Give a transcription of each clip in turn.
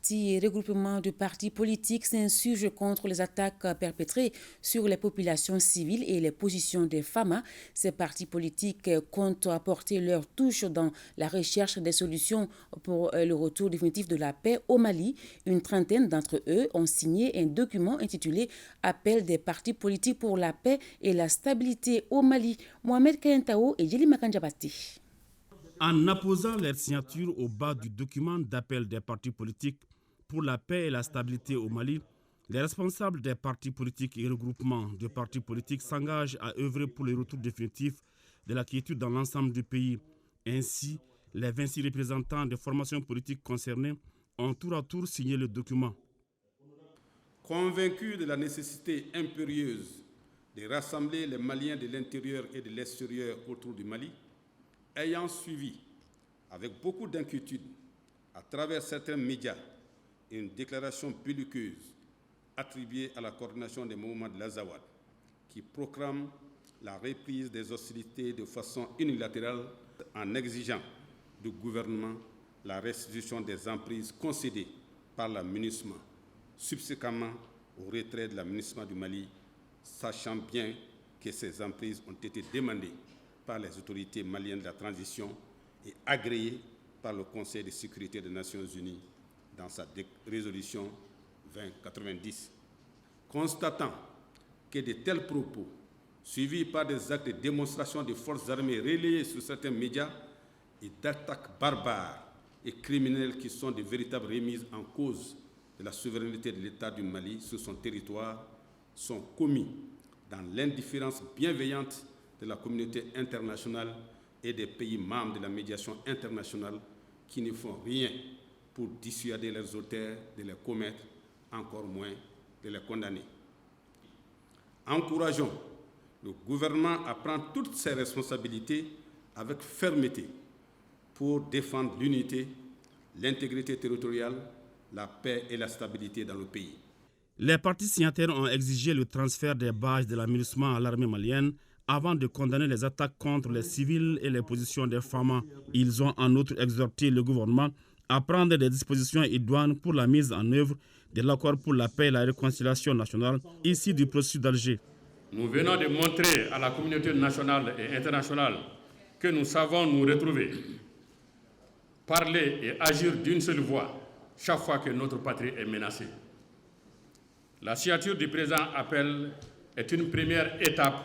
partis et regroupements de partis politiques s'insurgent contre les attaques perpétrées sur les populations civiles et les positions des femmes. Ces partis politiques comptent apporter leur touche dans la recherche des solutions pour le retour définitif de la paix au Mali. Une trentaine d'entre eux ont signé un document intitulé « Appel des partis politiques pour la paix et la stabilité au Mali ». Mohamed Kayentao et Djeli Makanjabati. En apposant leur signature au bas du document d'appel des partis politiques pour la paix et la stabilité au Mali, les responsables des partis politiques et regroupements de partis politiques s'engagent à œuvrer pour le retour définitif de la quiétude dans l'ensemble du pays. Ainsi, les 26 représentants des formations politiques concernées ont tour à tour signé le document. Convaincus de la nécessité impérieuse de rassembler les Maliens de l'intérieur et de l'extérieur autour du Mali, ayant suivi avec beaucoup d'inquiétude à travers certains médias une déclaration belliqueuse attribuée à la coordination des mouvements de l'Azawad qui proclame la reprise des hostilités de façon unilatérale en exigeant du gouvernement la restitution des emprises concédées par la MINUSMA subséquemment au retrait de la MINUSMA du Mali, sachant bien que ces emprises ont été demandées par les autorités maliennes de la transition et agréées par le Conseil de sécurité des Nations Unies dans sa résolution 2090. Constatant que de tels propos, suivis par des actes de démonstration des forces armées relayés sur certains médias et d'attaques barbares et criminelles qui sont de véritables remises en cause de la souveraineté de l'État du Mali sur son territoire, sont commis dans l'indifférence bienveillante de la communauté internationale et des pays membres de la médiation internationale qui ne font rien pour dissuader leurs auteurs de les commettre, encore moins de les condamner. Encourageons le gouvernement à prendre toutes ses responsabilités avec fermeté pour défendre l'unité, l'intégrité territoriale, la paix et la stabilité dans le pays. Les partis signataires ont exigé le transfert des bases de la MINUSMA à l'armée malienne avant de condamner les attaques contre les civils et les positions des femmes. Ils ont en outre exhorté le gouvernement à prendre des dispositions idoines pour la mise en œuvre de l'accord pour la paix et la réconciliation nationale issu du processus d'Alger. Nous venons de montrer à la communauté nationale et internationale que nous savons nous retrouver, parler et agir d'une seule voix chaque fois que notre patrie est menacée. La signature du présent appel est une première étape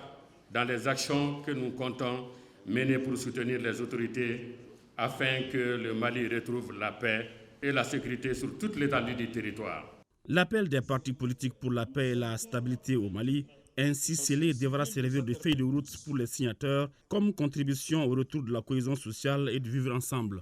dans les actions que nous comptons mener pour soutenir les autorités afin que le Mali retrouve la paix et la sécurité sur toute l'étendue du territoire. L'appel des partis politiques pour la paix et la stabilité au Mali, ainsi scellé, devra servir de feuille de route pour les signataires comme contribution au retour de la cohésion sociale et du vivre ensemble.